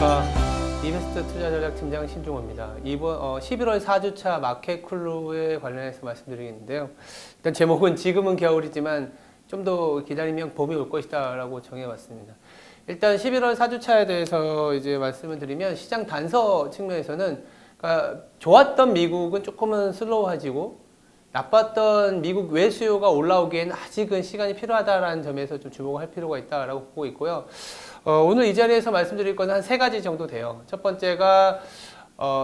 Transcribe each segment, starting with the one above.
안녕하십니까. 이베스트 투자전략 팀장 신종호입니다. 이번 11월 4주차 마켓 클로에 관련해서 말씀드리겠는데요. 일단 제목은 지금은 겨울이지만 좀 더 기다리면 봄이 올 것이다 라고 정해봤습니다. 일단 11월 4주차에 대해서 이제 말씀을 드리면 시장 단서 측면에서는 그러니까 좋았던 미국은 조금은 슬로우해지고 나빴던 미국 외 수요가 올라오기에는 아직은 시간이 필요하다라는 점에서 좀 주목할 필요가 있다라고 보고 있고요. 오늘 이 자리에서 말씀드릴 건 한 세 가지 정도 돼요. 첫 번째가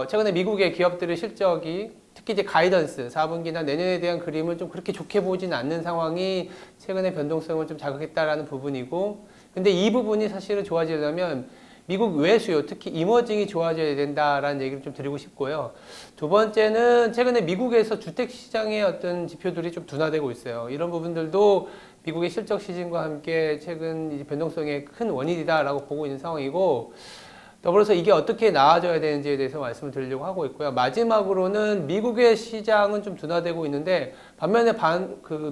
최근에 미국의 기업들의 실적이 특히 이제 가이던스 4분기나 내년에 대한 그림을 좀 그렇게 좋게 보진 않는 상황이 최근에 변동성을 좀 자극했다라는 부분이고, 근데 이 부분이 사실은 좋아지려면 미국 외 수요, 특히 이머징이 좋아져야 된다라는 얘기를 좀 드리고 싶고요. 두 번째는 최근에 미국에서 주택시장의 어떤 지표들이 좀 둔화되고 있어요. 이런 부분들도 미국의 실적 시즌과 함께 최근 이제 변동성의 큰 원인이다라고 보고 있는 상황이고, 더불어서 이게 어떻게 나아져야 되는지에 대해서 말씀을 드리려고 하고 있고요. 마지막으로는 미국의 시장은 좀 둔화되고 있는데 반면에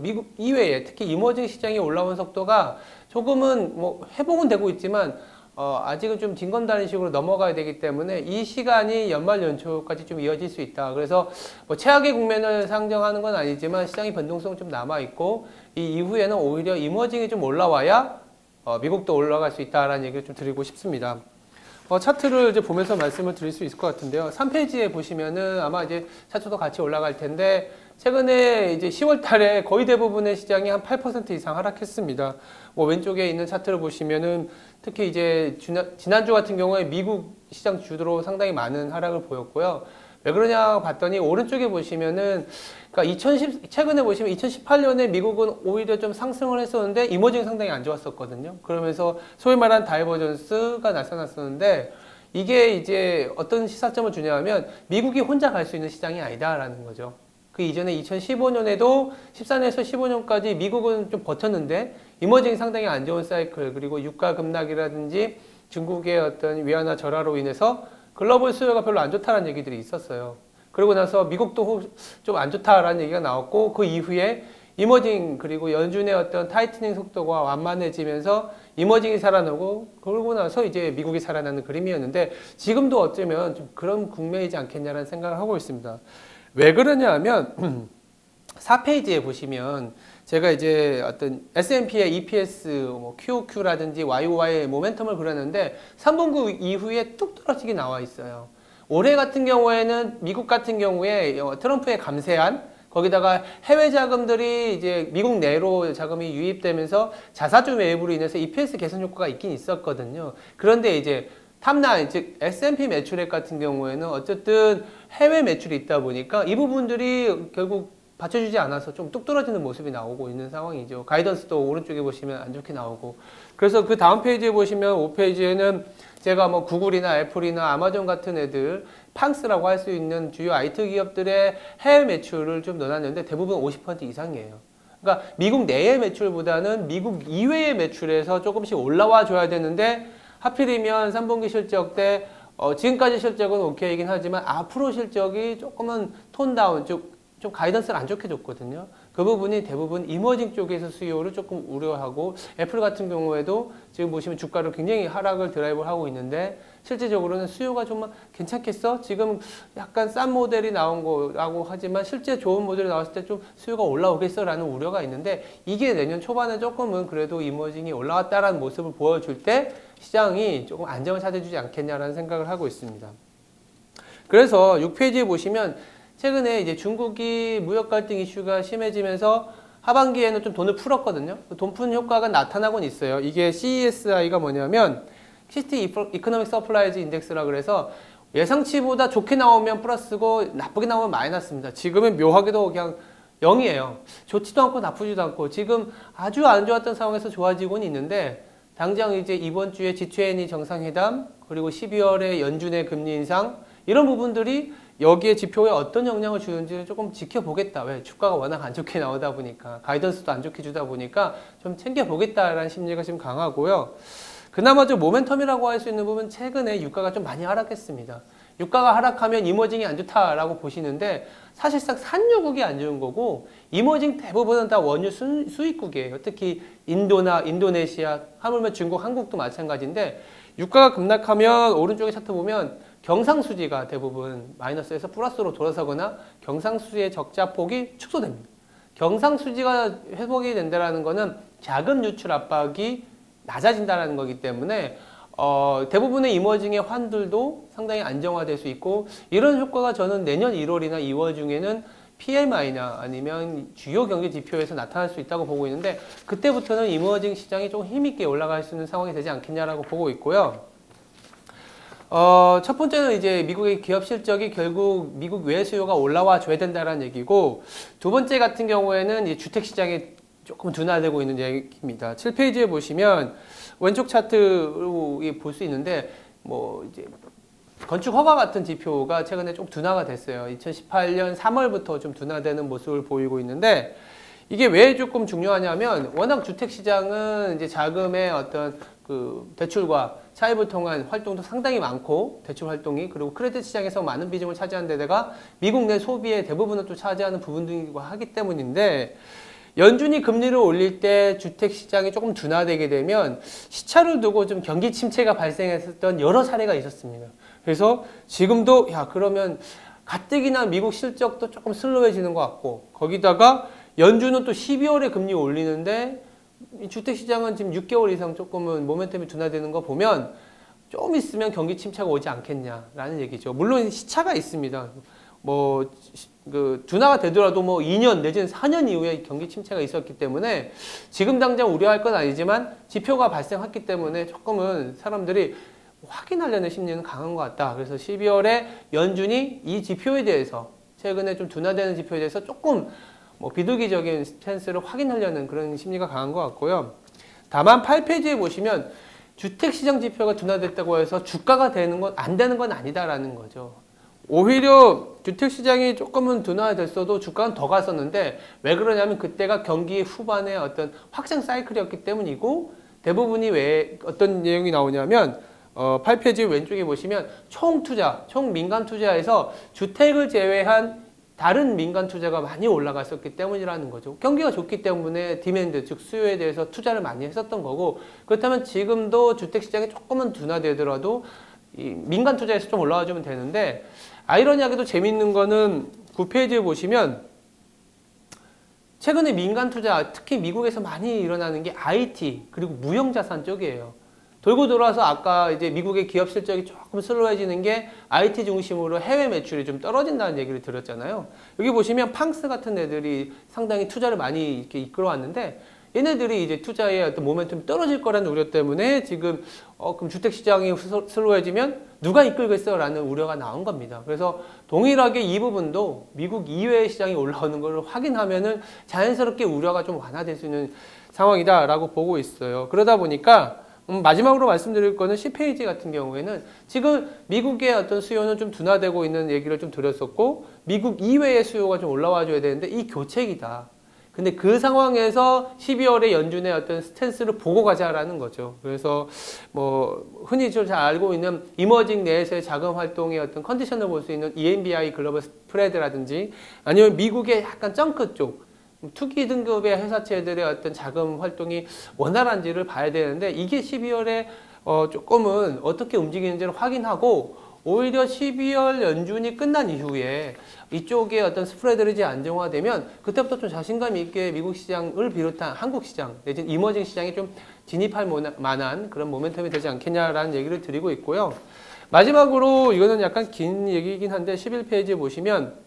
미국 이외에 특히 이머징 시장이 올라온 속도가 조금은 뭐 회복은 되고 있지만 아직은 좀 징검다리 식으로 넘어가야 되기 때문에 이 시간이 연말 연초까지 좀 이어질 수 있다. 그래서 뭐 최악의 국면을 상정하는 건 아니지만 시장의 변동성은 좀 남아있고, 이 이후에는 오히려 이머징이 좀 올라와야 미국도 올라갈 수 있다라는 얘기를 좀 드리고 싶습니다. 차트를 이제 보면서 말씀을 드릴 수 있을 것 같은데요. 3페이지에 보시면은 아마 이제 차트도 같이 올라갈 텐데, 최근에 이제 10월 달에 거의 대부분의 시장이 한 8% 이상 하락했습니다. 뭐 왼쪽에 있는 차트를 보시면은 특히 이제 지난주 같은 경우에 미국 시장 주도로 상당히 많은 하락을 보였고요. 왜 그러냐 봤더니 오른쪽에 보시면은 그러니까 최근에 보시면 2018년에 미국은 오히려 좀 상승을 했었는데 이머징이 상당히 안 좋았었거든요. 그러면서 소위 말한 다이버전스가 나타났었는데, 이게 이제 어떤 시사점을 주냐면 미국이 혼자 갈 수 있는 시장이 아니다라는 거죠. 그 이전에 2015년에도 14년에서 15년까지 미국은 좀 버텼는데 이머징이 상당히 안 좋은 사이클, 그리고 유가 급락이라든지 중국의 어떤 위안화 절하로 인해서 글로벌 수요가 별로 안 좋다는 얘기들이 있었어요. 그러고 나서 미국도 좀 안 좋다라는 얘기가 나왔고, 그 이후에 이머징 그리고 연준의 어떤 타이트닝 속도가 완만해지면서 이머징이 살아나고, 그러고 나서 이제 미국이 살아나는 그림이었는데, 지금도 어쩌면 좀 그런 국면이지 않겠냐라는 생각을 하고 있습니다. 왜 그러냐 하면 4페이지에 보시면 제가 이제 어떤 S&P의 EPS, 뭐 QOQ라든지 YOY의 모멘텀을 그렸는데 3분기 이후에 뚝 떨어지게 나와 있어요. 올해 같은 경우에는 미국 같은 경우에 트럼프의 감세안, 거기다가 해외 자금들이 이제 미국 내로 자금이 유입되면서 자사주 매입으로 인해서 EPS 개선 효과가 있긴 있었거든요. 그런데 이제 탑라인, 즉 S&P 매출액 같은 경우에는 어쨌든 해외 매출이 있다 보니까 이 부분들이 결국 받쳐주지 않아서 좀 뚝 떨어지는 모습이 나오고 있는 상황이죠. 가이던스도 오른쪽에 보시면 안 좋게 나오고. 그래서 그 다음 페이지에 보시면 5페이지에는 제가 뭐 구글이나 애플이나 아마존 같은 애들, 팡스라고 할 수 있는 주요 IT 기업들의 해외 매출을 좀 넣어놨는데 대부분 50% 이상이에요. 그러니까 미국 내의 매출보다는 미국 이외의 매출에서 조금씩 올라와 줘야 되는데, 하필이면 3분기 실적 때 지금까지 실적은 오케이이긴 하지만 앞으로 실적이 조금은 톤다운, 좀 가이던스를 안 좋게 줬거든요. 그 부분이 대부분 이머징 쪽에서 수요를 조금 우려하고, 애플 같은 경우에도 지금 보시면 주가를 굉장히 하락을 드라이브를 하고 있는데 실제적으로는 수요가 좀 괜찮겠어? 지금 약간 싼 모델이 나온 거라고 하지만 실제 좋은 모델이 나왔을 때 좀 수요가 올라오겠어? 라는 우려가 있는데, 이게 내년 초반에 조금은 그래도 이머징이 올라왔다라는 모습을 보여줄 때 시장이 조금 안정을 찾아주지 않겠냐라는 생각을 하고 있습니다. 그래서 6페이지에 보시면 최근에 이제 중국이 무역 갈등 이슈가 심해지면서 하반기에는 좀 돈을 풀었거든요. 돈 푸는 효과가 나타나곤 있어요. 이게 CESI가 뭐냐면 City Economic Supplies Index라 그래서 예상치보다 좋게 나오면 플러스고 나쁘게 나오면 마이너스입니다. 지금은 묘하게도 그냥 0이에요. 좋지도 않고 나쁘지도 않고 지금 아주 안 좋았던 상황에서 좋아지고는 있는데, 당장 이제 이번 주에 G20 정상회담, 그리고 12월에 연준의 금리 인상, 이런 부분들이 여기에 지표에 어떤 영향을 주는지를 조금 지켜보겠다. 왜? 주가가 워낙 안 좋게 나오다 보니까, 가이던스도 안 좋게 주다 보니까 좀 챙겨보겠다라는 심리가 지금 강하고요. 그나마 좀 모멘텀이라고 할 수 있는 부분, 최근에 유가가 좀 많이 하락했습니다. 유가가 하락하면 이머징이 안 좋다라고 보시는데 사실상 산유국이 안 좋은 거고 이머징 대부분은 다 원유 수입국이에요. 특히 인도나 인도네시아, 하물며 중국, 한국도 마찬가지인데 유가가 급락하면 오른쪽에 차트 보면 경상수지가 대부분 마이너스에서 플러스로 돌아서거나 경상수지의 적자폭이 축소됩니다. 경상수지가 회복이 된다는 것은 자금 유출 압박이 낮아진다는 거기 때문에 대부분의 이머징의 환들도 상당히 안정화될 수 있고 이런 효과가 저는 내년 1월이나 2월 중에는 PMI나 아니면 주요 경제 지표에서 나타날 수 있다고 보고 있는데 그때부터는 이머징 시장이 좀 힘있게 올라갈 수 있는 상황이 되지 않겠냐라고 보고 있고요. 첫 번째는 이제 미국의 기업 실적이 결국 미국 외 수요가 올라와 줘야 된다는 얘기고 두 번째 같은 경우에는 이 주택 시장이 조금 둔화되고 있는 얘기입니다. 7페이지에 보시면 왼쪽 차트로 볼 수 있는데 뭐 이제 건축 허가 같은 지표가 최근에 좀 둔화가 됐어요. 2018년 3월부터 좀 둔화되는 모습을 보이고 있는데 이게 왜 조금 중요하냐면 워낙 주택 시장은 이제 자금의 어떤 그 대출과 차입을 통한 활동도 상당히 많고 대출 활동이 그리고 크레딧 시장에서 많은 비중을 차지하는 데다가 미국 내 소비의 대부분을 또 차지하는 부분들이고 하기 때문인데 연준이 금리를 올릴 때 주택 시장이 조금 둔화되게 되면 시차를 두고 좀 경기 침체가 발생했었던 여러 사례가 있었습니다. 그래서 지금도 그러면 가뜩이나 미국 실적도 조금 슬로해지는 것 같고 거기다가 연준은 또 12월에 금리 올리는데 이 주택시장은 지금 6개월 이상 조금은 모멘텀이 둔화되는 거 보면 좀 있으면 경기 침체가 오지 않겠냐라는 얘기죠. 물론 시차가 있습니다. 둔화가 되더라도 2년 내지는 4년 이후에 경기 침체가 있었기 때문에 지금 당장 우려할 건 아니지만 지표가 발생했기 때문에 조금은 사람들이 확인하려는 심리는 강한 것 같다. 그래서 12월에 연준이 이 지표에 대해서 최근에 좀 둔화되는 지표에 대해서 조금 비둘기적인 스탠스를 확인하려는 그런 심리가 강한 것 같고요. 다만 8페이지에 보시면 주택시장 지표가 둔화됐다고 해서 주가가 안 되는 건 아니다라는 거죠. 오히려 주택시장이 조금은 둔화됐어도 주가는 더 갔었는데 왜 그러냐면 그때가 경기 후반의 어떤 확장 사이클이었기 때문이고 대부분이 왜 어떤 내용이 나오냐면 8페이지 왼쪽에 보시면 총 민간 투자에서 주택을 제외한 다른 민간 투자가 많이 올라갔었기 때문이라는 거죠. 경기가 좋기 때문에 디맨드, 즉 수요에 대해서 투자를 많이 했었던 거고 그렇다면 지금도 주택시장이 조금은 둔화되더라도 이 민간 투자에서 좀 올라와 주면 되는데 아이러니하게도 재밌는 거는 9페이지에 보시면 최근에 민간 투자, 특히 미국에서 많이 일어나는 게 IT 그리고 무형자산 쪽이에요. 돌고 돌아서 아까 이제 미국의 기업 실적이 조금 슬로해지는 게 IT 중심으로 해외 매출이 좀 떨어진다는 얘기를 드렸잖아요. 여기 보시면 팡스 같은 애들이 상당히 투자를 많이 이렇게 이끌어왔는데 얘네들이 이제 투자의 어떤 모멘텀이 떨어질 거라는 우려 때문에 지금 그럼 주택 시장이 슬로해지면 누가 이끌겠어라는 우려가 나온 겁니다. 그래서 동일하게 이 부분도 미국 이외의 시장이 올라오는 걸 확인하면은 자연스럽게 우려가 좀 완화될 수 있는 상황이다라고 보고 있어요. 그러다 보니까 마지막으로 말씀드릴 거는 10페이지 같은 경우에는 지금 미국의 어떤 수요는 좀 둔화되고 있는 얘기를 좀 드렸었고 미국 이외의 수요가 좀 올라와 줘야 되는데 이 교책이다. 근데 그 상황에서 12월에 연준의 어떤 스탠스를 보고 가자라는 거죠. 그래서 흔히 잘 알고 있는 이머징 내에서의 자금 활동의 어떤 컨디션을 볼 수 있는 EMBI 글로벌 스프레드라든지 아니면 미국의 약간 정크 쪽 투기 등급의 회사채들의 어떤 자금 활동이 원활한지를 봐야 되는데 이게 12월에 조금은 어떻게 움직이는지를 확인하고 오히려 12월 연준이 끝난 이후에 이쪽에 어떤 스프레드를 이제 안정화되면 그때부터 좀 자신감 있게 미국 시장을 비롯한 한국 시장 내지는 이머징 시장에 좀 진입할 만한 그런 모멘텀이 되지 않겠냐라는 얘기를 드리고 있고요. 마지막으로 이거는 약간 긴 얘기이긴 한데 11페이지에 보시면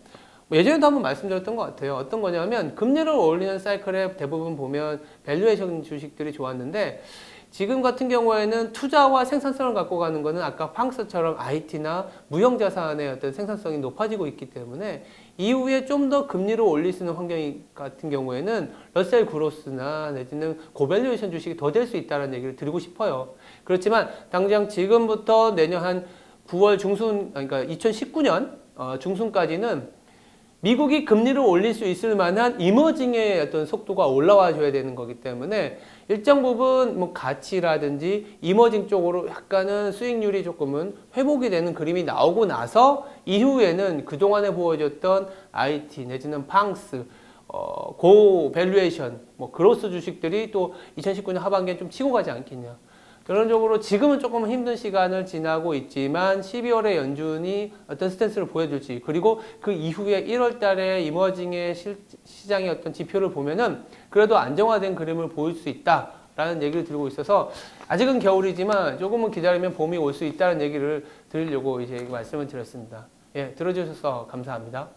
예전에도 한번 말씀드렸던 것 같아요. 어떤 거냐면 금리를 올리는 사이클에 대부분 보면 밸류에이션 주식들이 좋았는데 지금 같은 경우에는 투자와 생산성을 갖고 가는 거는 아까 팡스처럼 IT나 무형자산의 어떤 생산성이 높아지고 있기 때문에 이후에 좀 더 금리를 올릴 수 있는 환경 같은 경우에는 러셀 그로스나 내지는 고밸류에이션 주식이 더 될 수 있다는 얘기를 드리고 싶어요. 그렇지만 당장 지금부터 내년 한 9월 중순, 그러니까 2019년 중순까지는 미국이 금리를 올릴 수 있을 만한 이머징의 어떤 속도가 올라와 줘야 되는 거기 때문에 일정 부분 뭐 가치라든지 이머징 쪽으로 약간은 수익률이 조금은 회복이 되는 그림이 나오고 나서 이후에는 그동안에 보여줬던 IT 내지는 팡스 고 밸류에이션 뭐 그로스 주식들이 또 2019년 하반기에 좀 치고 가지 않겠냐. 결론적으로 지금은 조금 힘든 시간을 지나고 있지만 12월에 연준이 어떤 스탠스를 보여줄지 그리고 그 이후에 1월 달에 이머징의 시장의 어떤 지표를 보면은 그래도 안정화된 그림을 보일 수 있다라는 얘기를 들고 있어서 아직은 겨울이지만 조금은 기다리면 봄이 올 수 있다는 얘기를 드리려고 이제 말씀을 드렸습니다. 예, 들어주셔서 감사합니다.